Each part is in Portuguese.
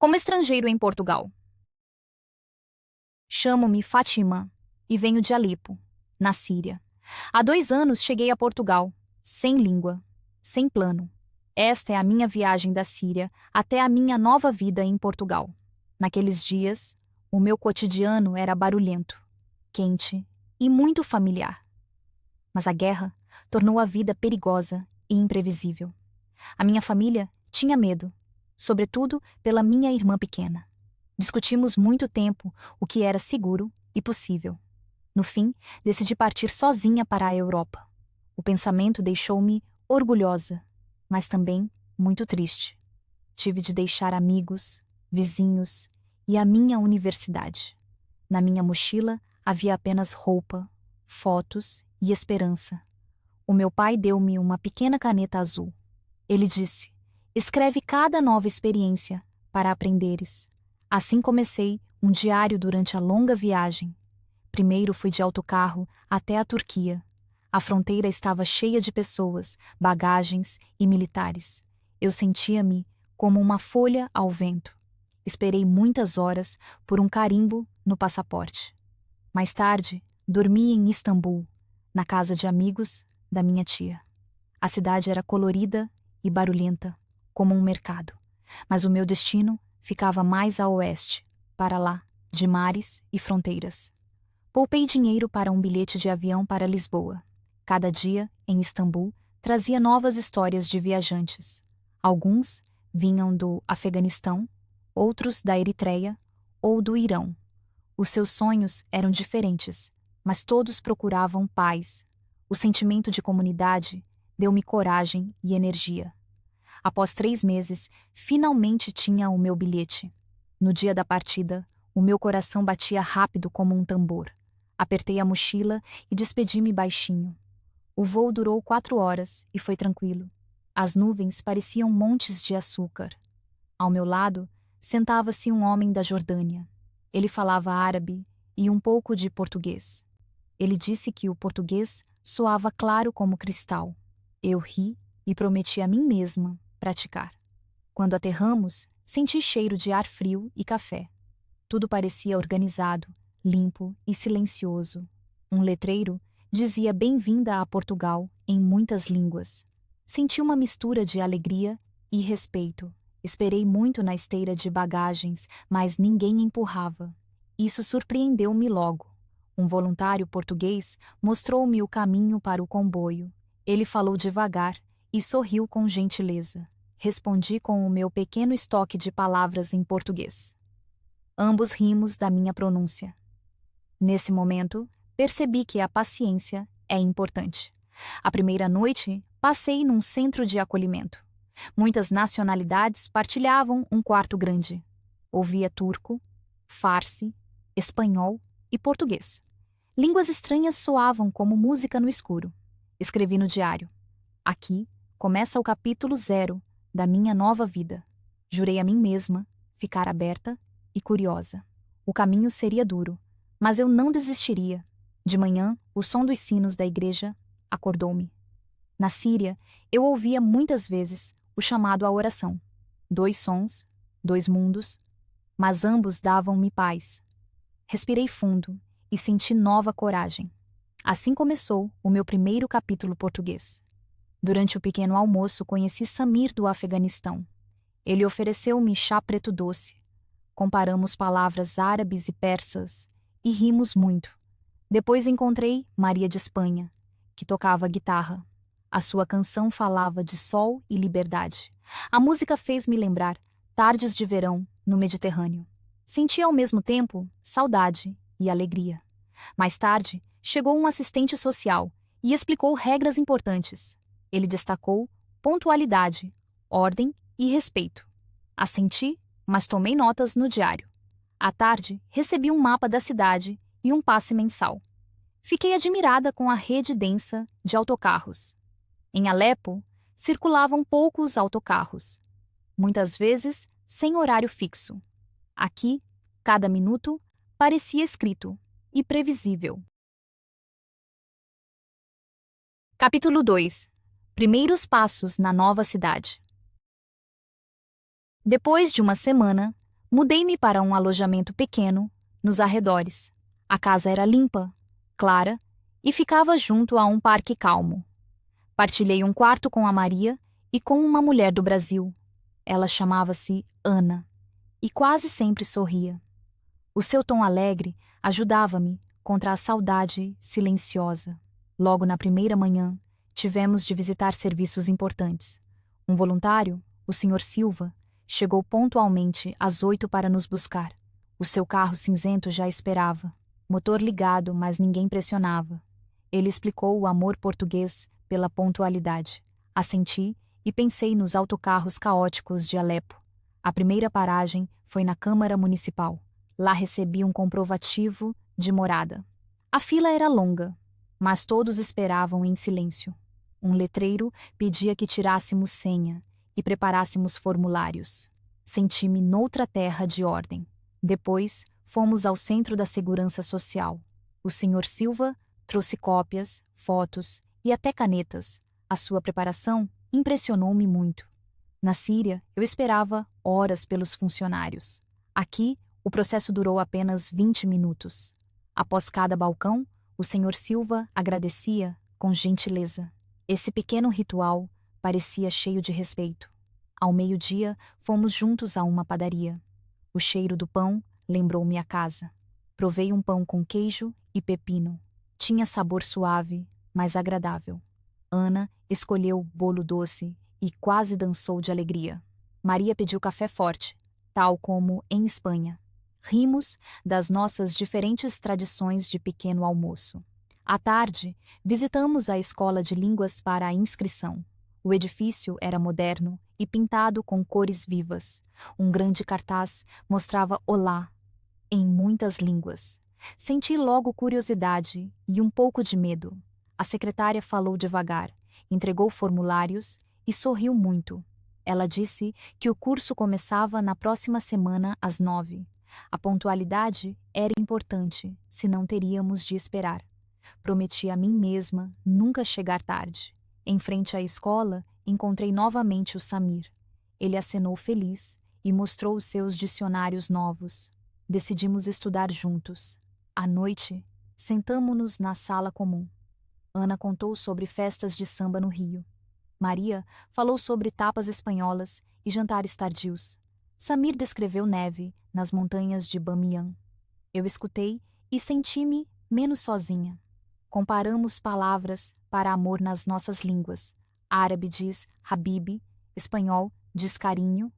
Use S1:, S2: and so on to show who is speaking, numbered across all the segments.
S1: Como estrangeiro em Portugal. Chamo-me Fátima e venho de Alepo, na Síria. Há 2 anos cheguei a Portugal, sem língua, sem plano. Esta é a minha viagem da Síria até a minha nova vida em Portugal. Naqueles dias, o meu cotidiano era barulhento, quente e muito familiar. Mas a guerra tornou a vida perigosa e imprevisível. A minha família tinha medo, sobretudo pela minha irmã pequena. Discutimos muito tempo o que era seguro e possível. No fim, decidi partir sozinha para a Europa. O pensamento deixou-me orgulhosa, mas também muito triste. Tive de deixar amigos, vizinhos e a minha universidade. Na minha mochila havia apenas roupa, fotos e esperança. O meu pai deu-me uma pequena caneta azul. Ele disse: "Escreve cada nova experiência para aprenderes." Assim comecei um diário durante a longa viagem. Primeiro fui de autocarro até a Turquia. A fronteira estava cheia de pessoas, bagagens e militares. Eu sentia-me como uma folha ao vento. Esperei muitas horas por um carimbo no passaporte. Mais tarde, dormi em Istambul, na casa de amigos da minha tia. A cidade era colorida e barulhenta, como um mercado. Mas o meu destino ficava mais a oeste, para lá, de mares e fronteiras. Poupei dinheiro para um bilhete de avião para Lisboa. Cada dia, em Istambul, trazia novas histórias de viajantes. Alguns vinham do Afeganistão, outros da Eritreia ou do Irão. Os seus sonhos eram diferentes, mas todos procuravam paz. O sentimento de comunidade deu-me coragem e energia. Após 3 meses, finalmente tinha o meu bilhete. No dia da partida, o meu coração batia rápido como um tambor. Apertei a mochila e despedi-me baixinho. O voo durou 4 horas e foi tranquilo. As nuvens pareciam montes de açúcar. Ao meu lado, sentava-se um homem da Jordânia. Ele falava árabe e um pouco de português. Ele disse que o português soava claro como cristal. Eu ri e prometi a mim mesma praticar. Quando aterramos, senti cheiro de ar frio e café. Tudo parecia organizado, limpo e silencioso. Um letreiro dizia "Bem-vinda a Portugal" em muitas línguas. Senti uma mistura de alegria e respeito. Esperei muito na esteira de bagagens, mas ninguém empurrava. Isso surpreendeu-me logo. Um voluntário português mostrou-me o caminho para o comboio. Ele falou devagar e sorriu com gentileza. Respondi com o meu pequeno estoque de palavras em português. Ambos rimos da minha pronúncia. Nesse momento, percebi que a paciência é importante. A primeira noite, passei num centro de acolhimento. Muitas nacionalidades partilhavam um quarto grande. Ouvia turco, farsi, espanhol e português. Línguas estranhas soavam como música no escuro. Escrevi no diário: "Aqui começa o capítulo 0 da minha nova vida." Jurei a mim mesma ficar aberta e curiosa. O caminho seria duro, mas eu não desistiria. De manhã, o som dos sinos da igreja acordou-me. Na Síria, eu ouvia muitas vezes o chamado à oração. 2 sons, 2 mundos, mas ambos davam-me paz. Respirei fundo e senti nova coragem. Assim começou o meu primeiro capítulo português. Durante o pequeno almoço, conheci Samir do Afeganistão. Ele ofereceu-me chá preto doce. Comparamos palavras árabes e persas e rimos muito. Depois encontrei Maria de Espanha, que tocava guitarra. A sua canção falava de sol e liberdade. A música fez-me lembrar tardes de verão no Mediterrâneo. Senti ao mesmo tempo saudade e alegria. Mais tarde, chegou um assistente social e explicou regras importantes. Ele destacou pontualidade, ordem e respeito. Assenti, mas tomei notas no diário. À tarde, recebi um mapa da cidade e um passe mensal. Fiquei admirada com a rede densa de autocarros. Em Alepo, circulavam poucos autocarros, muitas vezes sem horário fixo. Aqui, cada minuto parecia escrito e previsível. Capítulo 2. Primeiros passos na nova cidade. Depois de uma semana, Mudei-me para um alojamento pequeno, nos arredores. A casa era limpa, clara e ficava junto a um parque calmo. Partilhei um quarto com a Maria e com uma mulher do Brasil. Ela chamava-se Ana e quase sempre sorria. O seu tom alegre ajudava-me contra a saudade silenciosa. Logo na primeira manhã, tivemos de visitar serviços importantes. Um voluntário, o Sr. Silva, chegou pontualmente às 8 para nos buscar. O seu carro cinzento já esperava. Motor ligado, mas ninguém pressionava. Ele explicou o amor português pela pontualidade. Assenti e pensei nos autocarros caóticos de Alepo. A primeira paragem foi na Câmara Municipal. Lá recebi um comprovativo de morada. A fila era longa, mas todos esperavam em silêncio. Um letreiro pedia que tirássemos senha e preparássemos formulários. Senti-me noutra terra de ordem. Depois, fomos ao Centro da Segurança Social. O Sr. Silva trouxe cópias, fotos e até canetas. A sua preparação impressionou-me muito. Na Síria, eu esperava horas pelos funcionários. Aqui, o processo durou apenas 20 minutos. Após cada balcão, o Sr. Silva agradecia com gentileza. Esse pequeno ritual parecia cheio de respeito. Ao meio-dia, fomos juntos a uma padaria. O cheiro do pão lembrou-me a casa. Provei um pão com queijo e pepino. Tinha sabor suave, mas agradável. Ana escolheu bolo doce e quase dançou de alegria. Maria pediu café forte, tal como em Espanha. Rimos das nossas diferentes tradições de pequeno almoço. À tarde, visitamos a escola de línguas para a inscrição. O edifício era moderno e pintado com cores vivas. Um grande cartaz mostrava Olá em muitas línguas. Senti logo curiosidade e um pouco de medo. A secretária falou devagar, entregou formulários e sorriu muito. Ela disse que o curso começava na próxima semana às 9. A pontualidade era importante, senão teríamos de esperar. Prometi a mim mesma nunca chegar tarde. Em frente à escola, encontrei novamente o Samir. Ele acenou feliz e mostrou os seus dicionários novos. Decidimos estudar juntos. À noite, sentamo-nos na sala comum. Ana contou sobre festas de samba no Rio. Maria falou sobre tapas espanholas e jantares tardios. Samir descreveu neve nas montanhas de Bamiyan. Eu escutei e senti-me menos sozinha. Comparamos palavras para amor nas nossas línguas. Árabe diz Habib, espanhol diz carinho,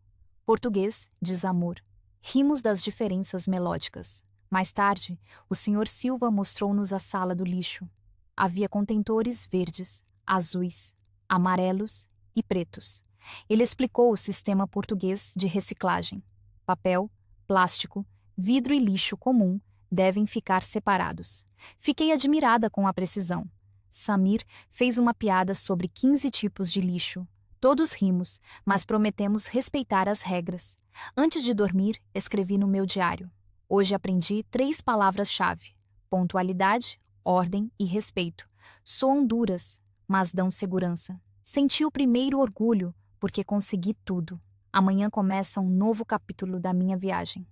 S1: português diz amor. Rimos das diferenças melódicas. Mais tarde, o Sr. Silva mostrou-nos a sala do lixo. Havia contentores verdes, azuis, amarelos e pretos. Ele explicou o sistema português de reciclagem. Papel, plástico, vidro e lixo comum devem ficar separados. Fiquei admirada com a precisão. Samir fez uma piada sobre 15 tipos de lixo. Todos rimos, mas prometemos respeitar as regras. Antes de dormir, escrevi no meu diário. Hoje aprendi 3 palavras-chave: pontualidade, ordem e respeito. Soam duras, mas dão segurança. Senti o primeiro orgulho, porque consegui tudo. Amanhã começa um novo capítulo da minha viagem.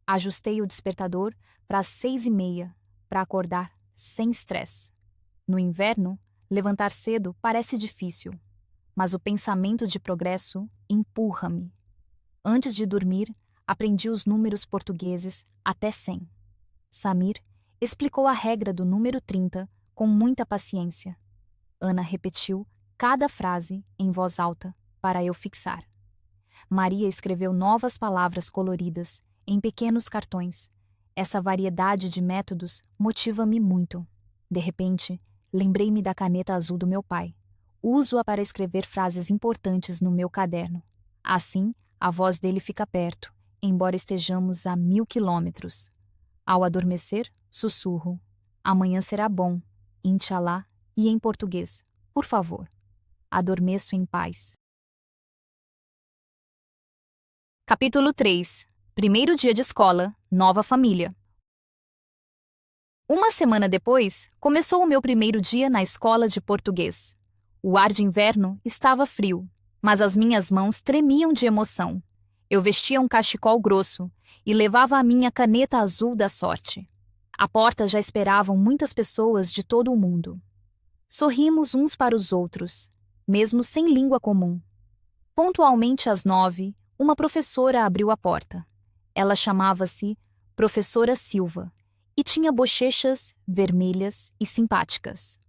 S1: Ajustei o despertador para as 6h30, para acordar sem estresse. No inverno, levantar cedo parece difícil, mas o pensamento de progresso empurra-me. Antes de dormir, aprendi os números portugueses até 100. Samir explicou a regra do número 30 com muita paciência. Ana repetiu cada frase em voz alta para eu fixar. Maria escreveu novas palavras coloridas em pequenos cartões. Essa variedade de métodos motiva-me muito. De repente, lembrei-me da caneta azul do meu pai. Uso-a para escrever frases importantes no meu caderno. Assim, a voz dele fica perto, embora estejamos a 1000 quilômetros. Ao adormecer, sussurro: amanhã será bom, Inshallah, e em português, por favor. Adormeço em paz. Capítulo 3. Primeiro dia de escola, nova família. Uma semana depois, começou o meu primeiro dia na escola de português. O ar de inverno estava frio, mas as minhas mãos tremiam de emoção. Eu vestia um cachecol grosso e levava a minha caneta azul da sorte. À porta já esperavam muitas pessoas de todo o mundo. Sorrimos uns para os outros, mesmo sem língua comum. Pontualmente às 9, uma professora abriu a porta. Ela chamava-se Professora Silva e tinha bochechas vermelhas e simpáticas.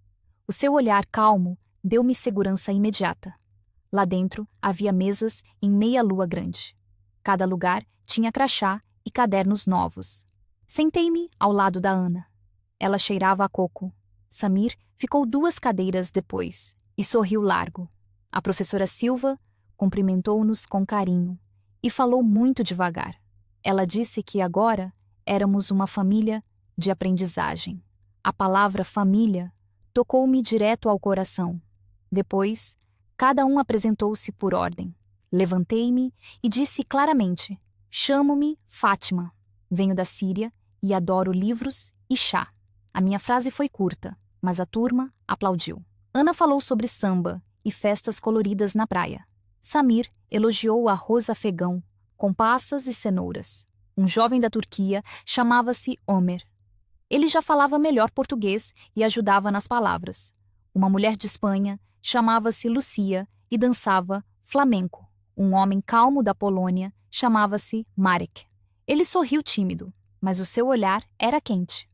S1: O seu olhar calmo deu-me segurança imediata. Lá dentro havia mesas em meia lua grande. Cada lugar tinha crachá e cadernos novos. Sentei-me ao lado da Ana. Ela cheirava a coco. Samir ficou 2 cadeiras depois e sorriu largo. A professora Silva cumprimentou-nos com carinho e falou muito devagar. Ela disse que agora éramos uma família de aprendizagem. A palavra família tocou-me direto ao coração. Depois, cada um apresentou-se por ordem. Levantei-me e disse claramente: chamo-me Fátima. Venho da Síria e adoro livros e chá. A minha frase foi curta, mas a turma aplaudiu. Ana falou sobre samba e festas coloridas na praia. Samir elogiou o arroz afegão, com passas e cenouras. Um jovem da Turquia chamava-se Ömer. Ele já falava melhor português e ajudava nas palavras. Uma mulher de Espanha chamava-se Lucia e dançava flamenco. Um homem calmo da Polônia chamava-se Marek. Ele sorriu tímido, mas o seu olhar era quente.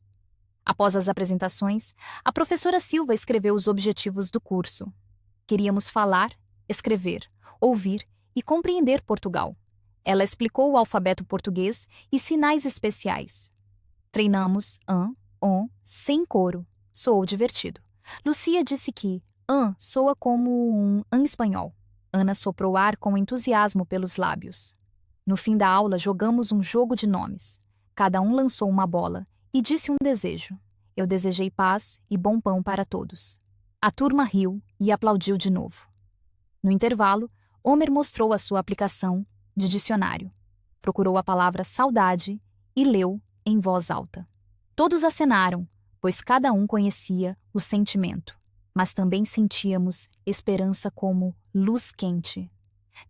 S1: Após as apresentações, a professora Silva escreveu os objetivos do curso. Queríamos falar, escrever, ouvir e compreender Portugal. Ela explicou o alfabeto português e sinais especiais. Treinamos sem coro. Soou divertido. Lucia disse que soa como um em espanhol. Ana soprou ar com entusiasmo pelos lábios. No fim da aula, jogamos um jogo de nomes. Cada um lançou uma bola e disse um desejo. Eu desejei paz e bom pão para todos. A turma riu e aplaudiu de novo. No intervalo, Homer mostrou a sua aplicação de dicionário. Procurou a palavra saudade e leu em voz alta. Todos acenaram, pois cada um conhecia o sentimento, mas também sentíamos esperança como luz quente.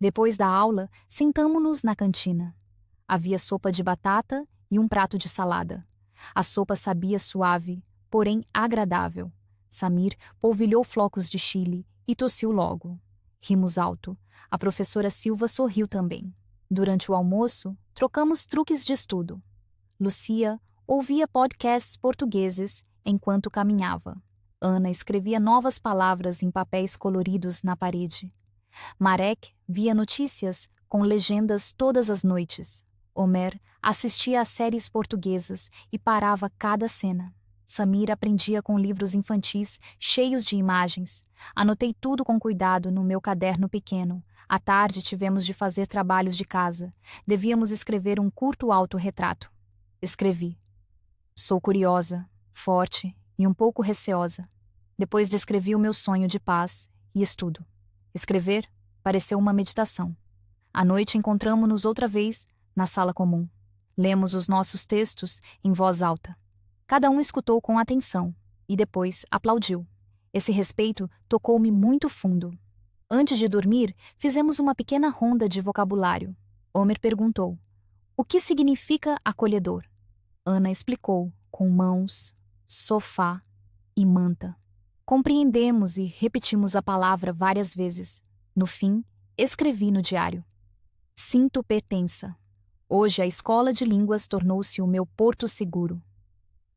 S1: Depois da aula, sentamo-nos na cantina. Havia sopa de batata e um prato de salada. A sopa sabia suave, porém agradável. Samir polvilhou flocos de chile e tossiu logo. Rimos alto. A professora Silva sorriu também. Durante o almoço, trocamos truques de estudo. Lucia ouvia podcasts portugueses enquanto caminhava. Ana escrevia novas palavras em papéis coloridos na parede. Marek via notícias com legendas todas as noites. Homer assistia a séries portuguesas e parava cada cena. Samir aprendia com livros infantis cheios de imagens. Anotei tudo com cuidado no meu caderno pequeno. À tarde tivemos de fazer trabalhos de casa. Devíamos escrever um curto autorretrato. Escrevi. Sou curiosa, forte e um pouco receosa. Depois descrevi o meu sonho de paz e estudo. Escrever pareceu uma meditação. À noite encontramo-nos outra vez na sala comum. Lemos os nossos textos em voz alta. Cada um escutou com atenção e depois aplaudiu. Esse respeito tocou-me muito fundo. Antes de dormir, fizemos uma pequena ronda de vocabulário. Homer perguntou: o que significa acolhedor? Ana explicou, com mãos, sofá e manta. Compreendemos e repetimos a palavra várias vezes. No fim, escrevi no diário: sinto pertença. Hoje a escola de línguas tornou-se o meu porto seguro.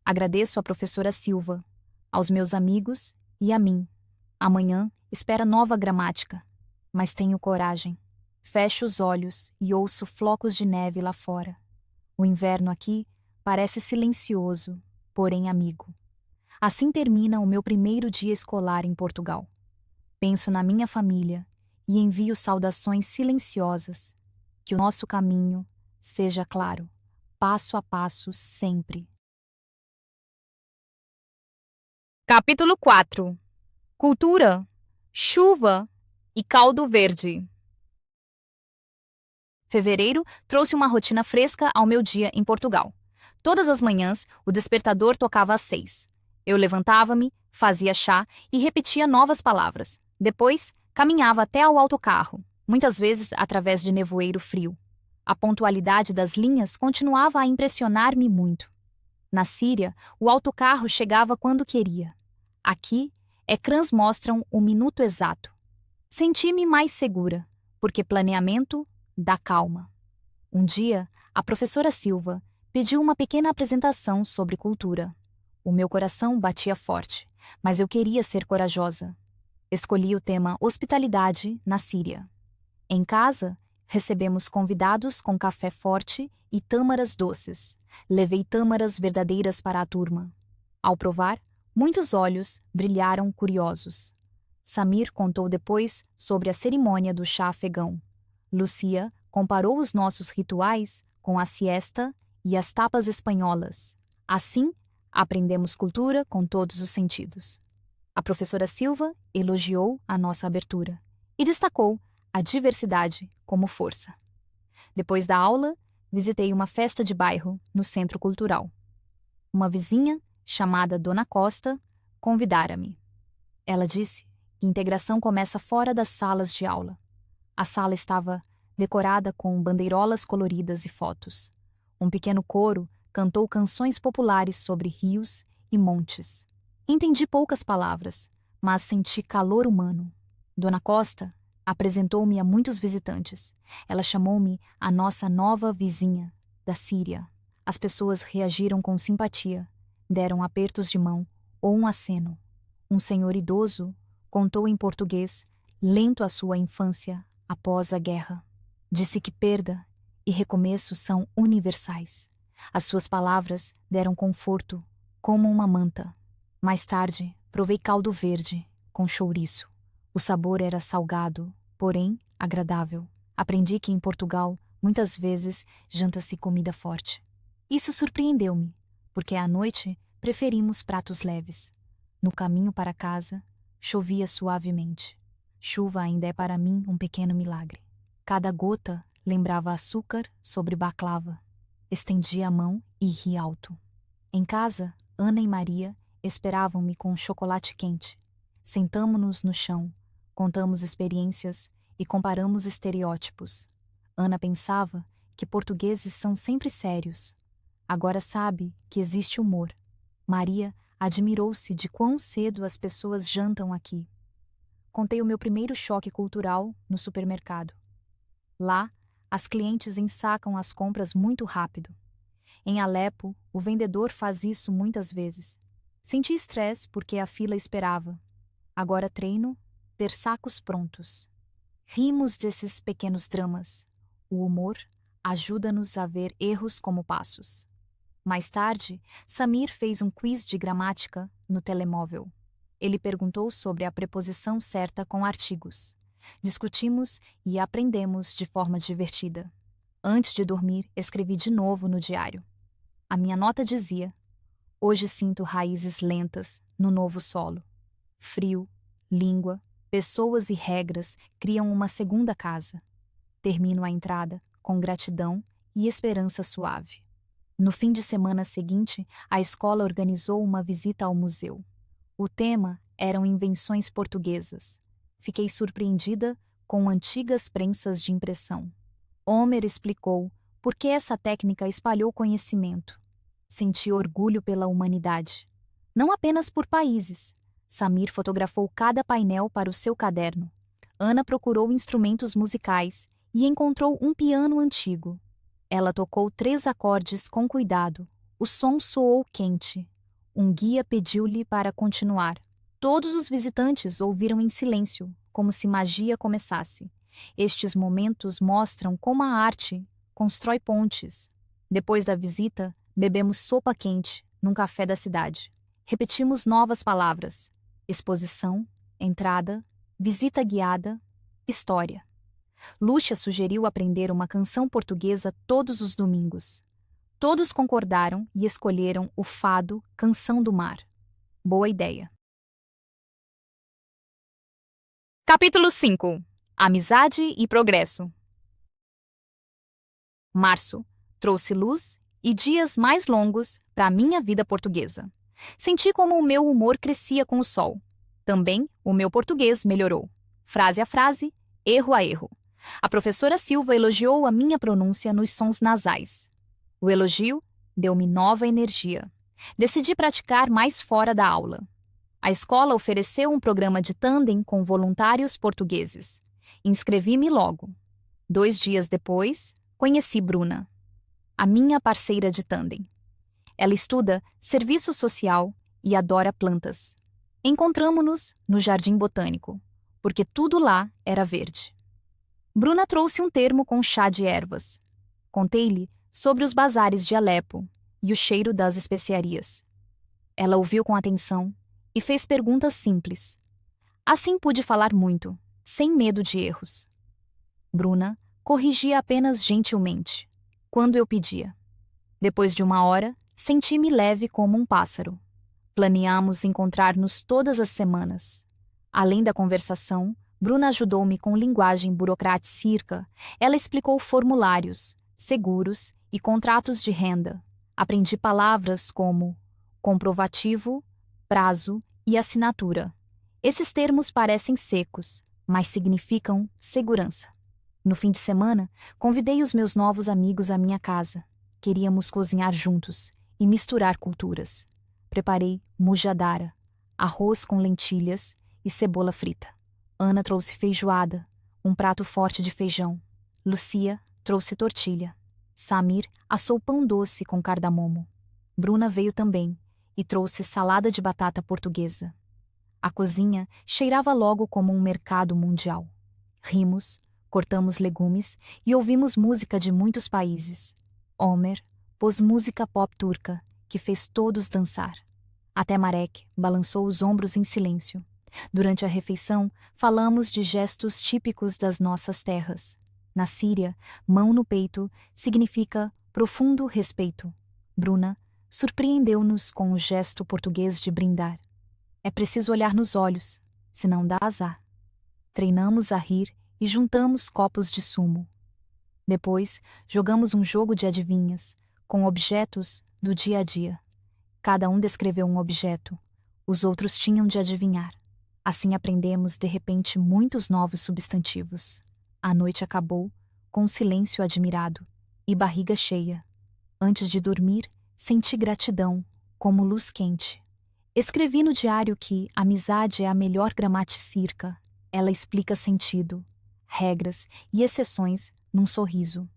S1: Agradeço à professora Silva, aos meus amigos e a mim. Amanhã espera nova gramática, mas tenho coragem. Fecho os olhos e ouço flocos de neve lá fora. O inverno aqui parece silencioso, porém amigo. Assim termina o meu primeiro dia escolar em Portugal. Penso na minha família e envio saudações silenciosas. Que o nosso caminho seja claro, passo a passo sempre. Capítulo 4. Cultura, chuva e caldo verde. Fevereiro trouxe uma rotina fresca ao meu dia em Portugal. Todas as manhãs, o despertador tocava às 6. Eu levantava-me, fazia chá e repetia novas palavras. Depois, caminhava até ao autocarro, muitas vezes através de nevoeiro frio. A pontualidade das linhas continuava a impressionar-me muito. Na Síria, o autocarro chegava quando queria. Aqui, ecrãs mostram o minuto exato. Senti-me mais segura, porque planeamento dá calma. Um dia, a professora Silva pediu uma pequena apresentação sobre cultura. O meu coração batia forte, mas eu queria ser corajosa. Escolhi o tema Hospitalidade na Síria. Em casa, recebemos convidados com café forte e tâmaras doces. Levei tâmaras verdadeiras para a turma. Ao provar, muitos olhos brilharam curiosos. Samir contou depois sobre a cerimônia do chá afegão. Lucia comparou os nossos rituais com a siesta e as tapas espanholas. Assim, aprendemos cultura com todos os sentidos. A professora Silva elogiou a nossa abertura e destacou a diversidade como força. Depois da aula, visitei uma festa de bairro no Centro Cultural. Uma vizinha, chamada Dona Costa, convidara-me. Ela disse que integração começa fora das salas de aula. A sala estava decorada com bandeirolas coloridas e fotos. Um pequeno coro cantou canções populares sobre rios e montes. Entendi poucas palavras, mas senti calor humano. Dona Costa apresentou-me a muitos visitantes. Ela chamou-me a nossa nova vizinha, da Síria. As pessoas reagiram com simpatia, deram apertos de mão ou um aceno. Um senhor idoso contou em português, lento a sua infância após a guerra. Disse que perda e recomeço são universais. As suas palavras deram conforto, como uma manta. Mais tarde, provei caldo verde, com chouriço. O sabor era salgado, porém agradável. Aprendi que em Portugal, muitas vezes, janta-se comida forte. Isso surpreendeu-me, porque à noite preferimos pratos leves. No caminho para casa, chovia suavemente. Chuva ainda é para mim um pequeno milagre. Cada gota lembrava açúcar sobre baklava. Estendi a mão e ri alto. Em casa, Ana e Maria esperavam-me com chocolate quente. Sentamo-nos no chão, contamos experiências e comparamos estereótipos. Ana pensava que portugueses são sempre sérios. Agora sabe que existe humor. Maria admirou-se de quão cedo as pessoas jantam aqui. Contei o meu primeiro choque cultural no supermercado. Lá, as clientes ensacam as compras muito rápido. Em Alepo, o vendedor faz isso muitas vezes. Senti estresse porque a fila esperava. Agora treino ter sacos prontos. Rimos desses pequenos dramas. O humor ajuda-nos a ver erros como passos. Mais tarde, Samir fez um quiz de gramática no telemóvel. Ele perguntou sobre a preposição certa com artigos. Discutimos e aprendemos de forma divertida. Antes de dormir, escrevi de novo no diário. A minha nota dizia: hoje sinto raízes lentas no novo solo. Frio, língua, pessoas e regras criam uma segunda casa. Termino a entrada com gratidão e esperança suave. No fim de semana seguinte, a escola organizou uma visita ao museu. O tema eram invenções portuguesas. Fiquei surpreendida com antigas prensas de impressão. Homer explicou por que essa técnica espalhou conhecimento. Senti orgulho pela humanidade. Não apenas por países. Samir fotografou cada painel para o seu caderno. Ana procurou instrumentos musicais e encontrou um piano antigo. Ela tocou 3 acordes com cuidado. O som soou quente. Um guia pediu-lhe para continuar. Todos os visitantes ouviram em silêncio, como se magia começasse. Estes momentos mostram como a arte constrói pontes. Depois da visita, bebemos sopa quente num café da cidade. Repetimos novas palavras: exposição, entrada, visita guiada, história. Lúcia sugeriu aprender uma canção portuguesa todos os domingos. Todos concordaram e escolheram o fado Canção do Mar. Boa ideia. Capítulo 5. Amizade e progresso. Março trouxe luz e dias mais longos para a minha vida portuguesa. Senti como o meu humor crescia com o sol. Também o meu português melhorou. Frase a frase, erro a erro. A professora Silva elogiou a minha pronúncia nos sons nasais. O elogio deu-me nova energia. Decidi praticar mais fora da aula. A escola ofereceu um programa de tandem com voluntários portugueses. Inscrevi-me logo. 2 dias depois, conheci Bruna, a minha parceira de tandem. Ela estuda serviço social e adora plantas. Encontramo-nos no Jardim Botânico, porque tudo lá era verde. Bruna trouxe um termo com chá de ervas. Contei-lhe sobre os bazares de Alepo e o cheiro das especiarias. Ela ouviu com atenção e fez perguntas simples. Assim pude falar muito, sem medo de erros. Bruna corrigia apenas gentilmente, quando eu pedia. Depois de 1 hora, senti-me leve como um pássaro. Planeamos encontrar-nos todas as semanas. Além da conversação, Bruna ajudou-me com linguagem burocrática. Ela explicou formulários, seguros e contratos de renda. Aprendi palavras como comprovativo, prazo e assinatura. Esses termos parecem secos, mas significam segurança. No fim de semana, convidei os meus novos amigos à minha casa. Queríamos cozinhar juntos e misturar culturas. Preparei mujadara, arroz com lentilhas e cebola frita. Ana trouxe feijoada, um prato forte de feijão. Lucia trouxe tortilha. Samir assou pão doce com cardamomo. Bruna veio também e trouxe salada de batata portuguesa. A cozinha cheirava logo como um mercado mundial. Rimos, cortamos legumes e ouvimos música de muitos países. Omer pôs música pop turca, que fez todos dançar. Até Marek balançou os ombros em silêncio. Durante a refeição, falamos de gestos típicos das nossas terras. Na Síria, mão no peito significa profundo respeito. Bruna surpreendeu-nos com o gesto português de brindar. É preciso olhar nos olhos, senão dá azar. Treinamos a rir e juntamos copos de sumo. Depois, jogamos um jogo de adivinhas, com objetos do dia a dia. Cada um descreveu um objeto. Os outros tinham de adivinhar. Assim aprendemos, de repente, muitos novos substantivos. A noite acabou, com um silêncio admirado e barriga cheia. Antes de dormir, senti gratidão, como luz quente. Escrevi no diário que amizade é a melhor gramaticirca. Ela explica sentido, regras e exceções num sorriso.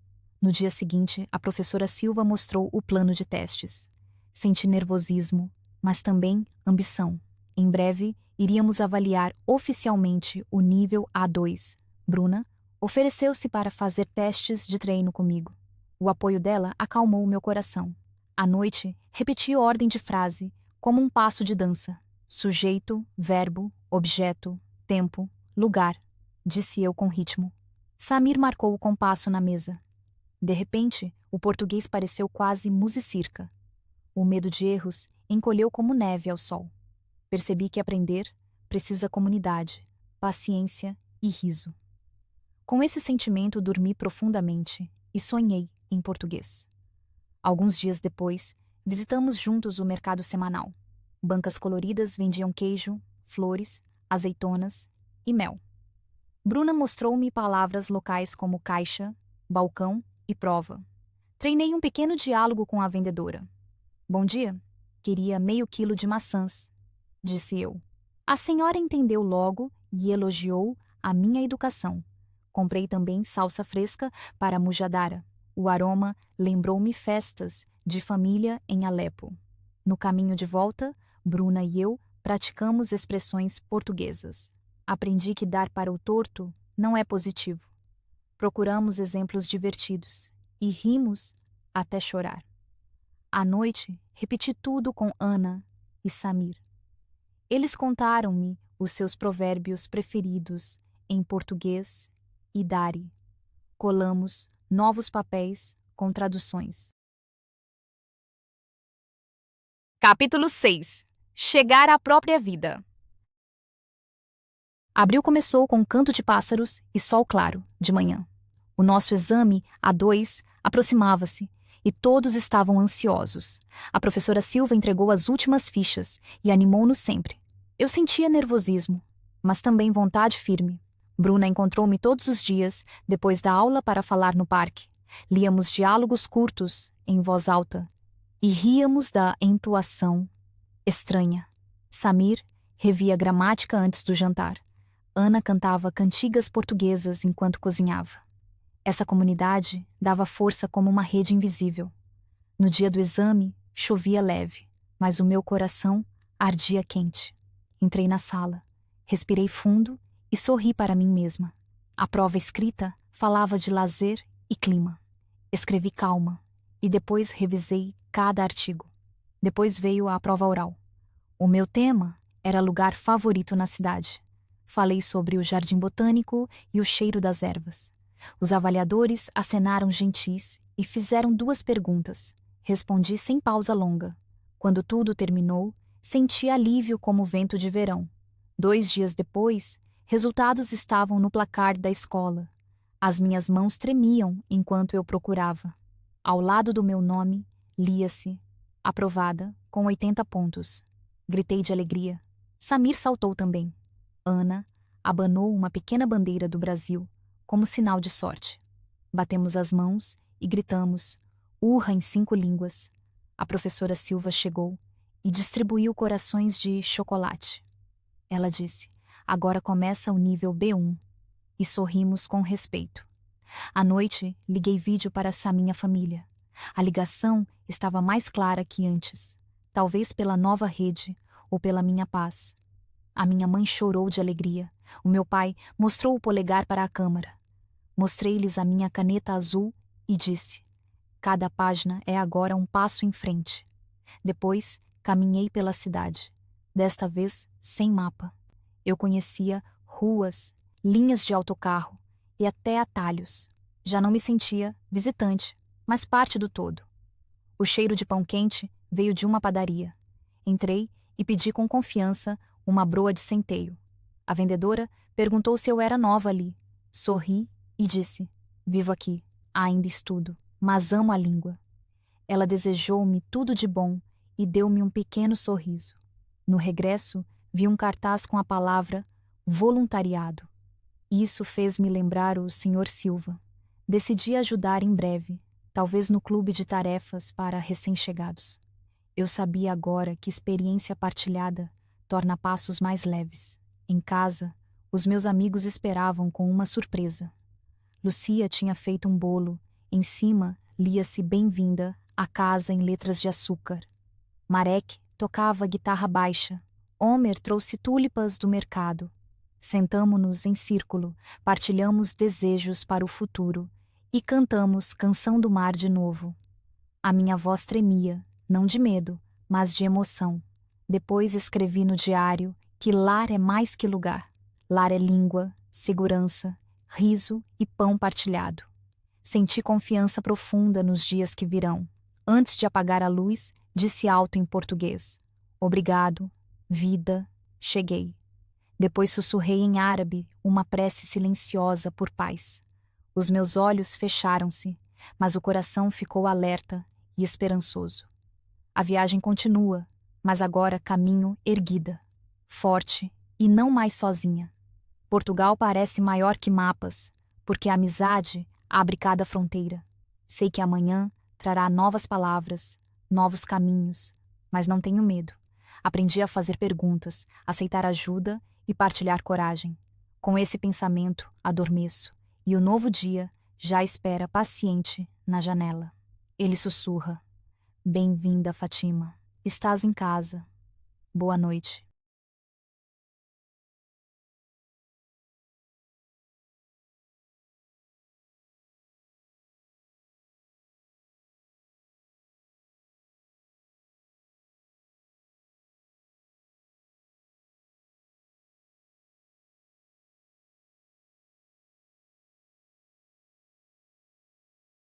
S1: No dia seguinte, a professora Silva mostrou o plano de testes. Senti nervosismo, mas também ambição. Em breve, iríamos avaliar oficialmente o nível A2. Bruna ofereceu-se para fazer testes de treino comigo. O apoio dela acalmou meu coração. À noite, repeti a ordem de frase, como um passo de dança. Sujeito, verbo, objeto, tempo, lugar, disse eu com ritmo. Samir marcou o compasso na mesa. De repente, o português pareceu quase musicirca. O medo de erros encolheu como neve ao sol. Percebi que aprender precisa comunidade, paciência e riso. Com esse sentimento dormi profundamente e sonhei em português. Alguns dias depois, visitamos juntos o mercado semanal. Bancas coloridas vendiam queijo, flores, azeitonas e mel. Bruna mostrou-me palavras locais como caixa, balcão e prova. Treinei um pequeno diálogo com a vendedora. Bom dia, queria meio quilo de maçãs, disse eu. A senhora entendeu logo e elogiou a minha educação. Comprei também salsa fresca para a mujadara. O aroma lembrou-me festas de família em Alepo. No caminho de volta, Bruna e eu praticamos expressões portuguesas. Aprendi que dar para o torto não é positivo. Procuramos exemplos divertidos e rimos até chorar. À noite, repeti tudo com Ana e Samir. Eles contaram-me os seus provérbios preferidos em português e Dari. Colamos novos papéis com traduções. Capítulo 6. Chegar à própria vida. Abril começou com um canto de pássaros e sol claro, de manhã. O nosso exame, A2, aproximava-se e todos estavam ansiosos. A professora Silva entregou as últimas fichas e animou-nos sempre. Eu sentia nervosismo, mas também vontade firme. Bruna encontrou-me todos os dias, depois da aula, para falar no parque. Líamos diálogos curtos, em voz alta, e ríamos da entoação estranha. Samir revia gramática antes do jantar. Ana cantava cantigas portuguesas enquanto cozinhava. Essa comunidade dava força como uma rede invisível. No dia do exame, chovia leve, mas o meu coração ardia quente. Entrei na sala, respirei fundo e sorri para mim mesma. A prova escrita falava de lazer e clima. Escrevi calma e depois revisei cada artigo. Depois veio a prova oral. O meu tema era lugar favorito na cidade. Falei sobre o jardim botânico e o cheiro das ervas. Os avaliadores acenaram gentis e fizeram 2 perguntas. Respondi sem pausa longa. Quando tudo terminou, senti alívio como vento de verão. 2 dias depois, resultados estavam no placar da escola. As minhas mãos tremiam enquanto eu procurava. Ao lado do meu nome, lia-se: aprovada, com 80 pontos. Gritei de alegria. Samir saltou também. Ana abanou uma pequena bandeira do Brasil, como sinal de sorte. Batemos as mãos e gritamos: urra em 5 línguas. A professora Silva chegou e distribuiu corações de chocolate. Ela disse: agora começa o nível B1. E sorrimos com respeito. À noite, liguei vídeo para essa minha família. A ligação estava mais clara que antes, talvez pela nova rede ou pela minha paz. A minha mãe chorou de alegria. O meu pai mostrou o polegar para a câmara. Mostrei-lhes a minha caneta azul e disse: cada página é agora um passo em frente. Depois, caminhei pela cidade, desta vez sem mapa. Eu conhecia ruas, linhas de autocarro e até atalhos. Já não me sentia visitante, mas parte do todo. O cheiro de pão quente veio de uma padaria. Entrei e pedi com confiança uma broa de centeio. A vendedora perguntou se eu era nova ali. Sorri e disse: vivo aqui, ainda estudo, mas amo a língua. Ela desejou-me tudo de bom e deu-me um pequeno sorriso. No regresso, vi um cartaz com a palavra voluntariado. Isso fez-me lembrar o Sr. Silva. Decidi ajudar em breve, talvez no clube de tarefas para recém-chegados. Eu sabia agora que experiência partilhada torna passos mais leves. Em casa, os meus amigos esperavam com uma surpresa. Lucia tinha feito um bolo. Em cima, lia-se bem-vinda à casa em letras de açúcar. Marek tocava guitarra baixa. Homer trouxe tulipas do mercado. Sentamo-nos em círculo, partilhamos desejos para o futuro e cantamos Canção do Mar de novo. A minha voz tremia, não de medo, mas de emoção. Depois escrevi no diário que lar é mais que lugar. Lar é língua, segurança, riso e pão partilhado. Senti confiança profunda nos dias que virão. Antes de apagar a luz, disse alto em português: obrigado, vida, cheguei. Depois sussurrei em árabe uma prece silenciosa por paz. Os meus olhos fecharam-se, mas o coração ficou alerta e esperançoso. A viagem continua, mas agora caminho erguida, forte e não mais sozinha. Portugal parece maior que mapas, porque a amizade abre cada fronteira. Sei que amanhã trará novas palavras, novos caminhos, mas não tenho medo. Aprendi a fazer perguntas, aceitar ajuda e partilhar coragem. Com esse pensamento, adormeço, e o novo dia já espera paciente na janela. Ele sussurra: bem-vinda, Fátima. Estás em casa. Boa noite.